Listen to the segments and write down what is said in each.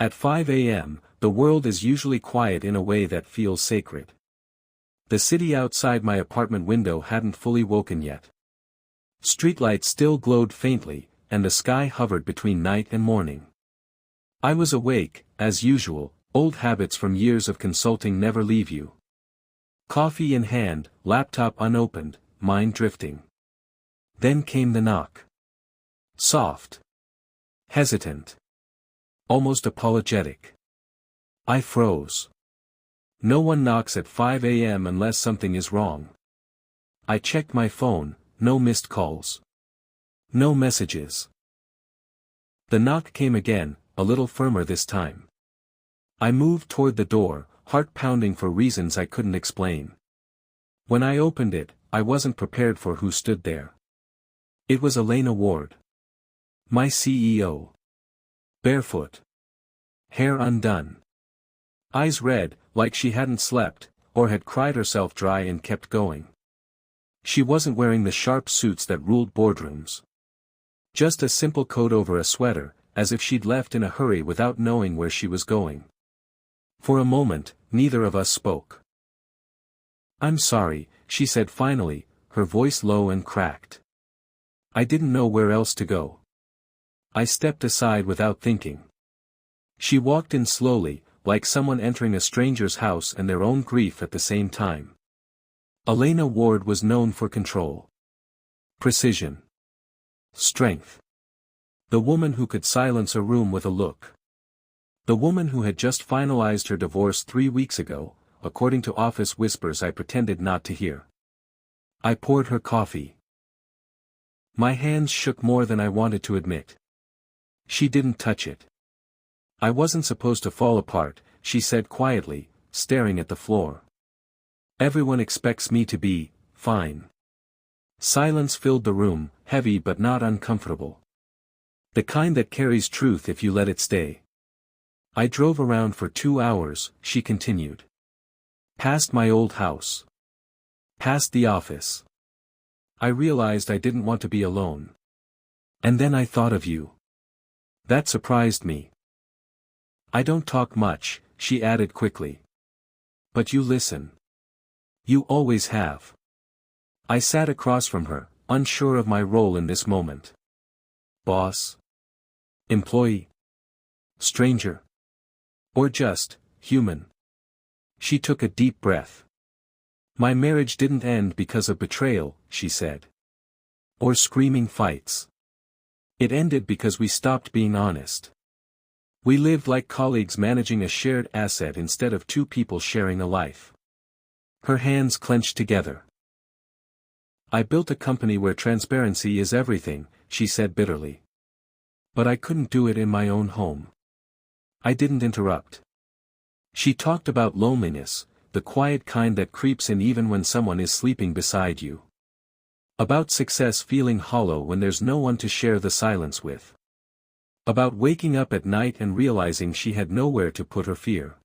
At 5 a.m., the world is usually quiet in a way that feels sacred. The city outside my apartment window hadn't fully woken yet. Streetlights still glowed faintly, and the sky hovered between night and morning. I was awake, as usual. Old habits from years of consulting never leave you. Coffee in hand, laptop unopened, mind drifting. Then came the knock. Soft. Hesitant. Almost apologetic. I froze. No one knocks at 5 a.m. unless something is wrong. I checked my phone, no missed calls. No messages. The knock came again, a little firmer this time. I moved toward the door, heart pounding for reasons I couldn't explain. When I opened it, I wasn't prepared for who stood there. It was Elena Ward. My CEO. Barefoot. Hair undone. Eyes red, like she hadn't slept, or had cried herself dry and kept going. She wasn't wearing the sharp suits that ruled boardrooms. Just a simple coat over a sweater, as if she'd left in a hurry without knowing where she was going. For a moment, neither of us spoke. "I'm sorry," she said finally, her voice low and cracked. I didn't know where else to go. I stepped aside without thinking. She walked in slowly, like someone entering a stranger's house and their own grief at the same time. Elena Ward was known for control. Precision. Strength. The woman who could silence a room with a look. The woman who had just finalized her divorce 3 weeks ago, according to office whispers I pretended not to hear. I poured her coffee. My hands shook more than I wanted to admit. She didn't touch it. "I wasn't supposed to fall apart," she said quietly, staring at the floor. "Everyone expects me to be fine." Silence filled the room, heavy but not uncomfortable. The kind that carries truth if you let it stay. "I drove around for 2 hours," she continued. "Past my old house. Past the office. I realized I didn't want to be alone. And then I thought of you. That surprised me." "I don't talk much," she added quickly. "But you listen. You always have." I sat across from her, unsure of my role in this moment. Boss? Employee? Stranger? Or just human? She took a deep breath. "My marriage didn't end because of betrayal," she said. "Or screaming fights. It ended because we stopped being honest. We lived like colleagues managing a shared asset instead of two people sharing a life." Her hands clenched together. "I built a company where transparency is everything," she said bitterly. "But I couldn't do it in my own home." I didn't interrupt. She talked about loneliness, the quiet kind that creeps in even when someone is sleeping beside you. About success feeling hollow when there's no one to share the silence with. About waking up at night and realizing she had nowhere to put her fear.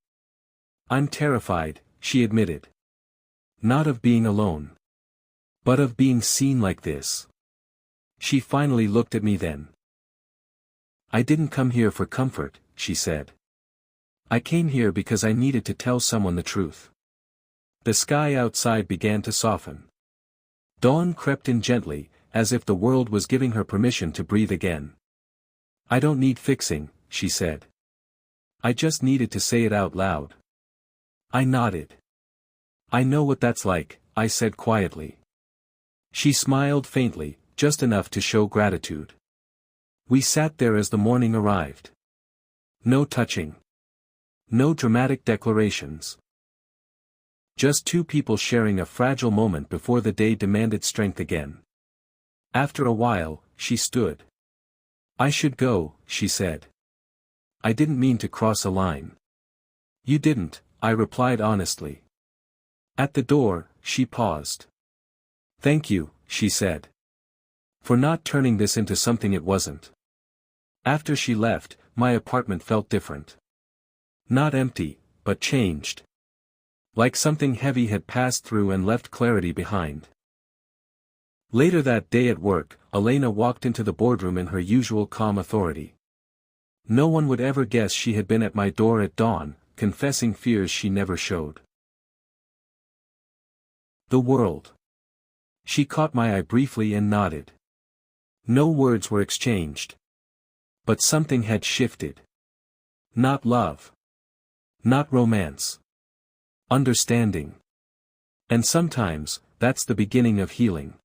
"I'm terrified," she admitted. "Not of being alone. But of being seen like this." She finally looked at me then. "I didn't come here for comfort," she said. "I came here because I needed to tell someone the truth." The sky outside began to soften. Dawn crept in gently, as if the world was giving her permission to breathe again. "I don't need fixing," she said. "I just needed to say it out loud." I nodded. "I know what that's like," I said quietly. She smiled faintly, just enough to show gratitude. We sat there as the morning arrived. No touching. No dramatic declarations. Just two people sharing a fragile moment before the day demanded strength again. After a while, she stood. "I should go," she said. "I didn't mean to cross a line." "You didn't," I replied honestly. At the door, she paused. "Thank you," she said. "For not turning this into something it wasn't." After she left, my apartment felt different. Not empty, but changed. Like something heavy had passed through and left clarity behind. Later that day at work, Elena walked into the boardroom in her usual calm authority. No one would ever guess she had been at my door at dawn, confessing fears she never showed. The world. She caught my eye briefly and nodded. No words were exchanged. But something had shifted. Not love. Not romance. Understanding. And sometimes, that's the beginning of healing.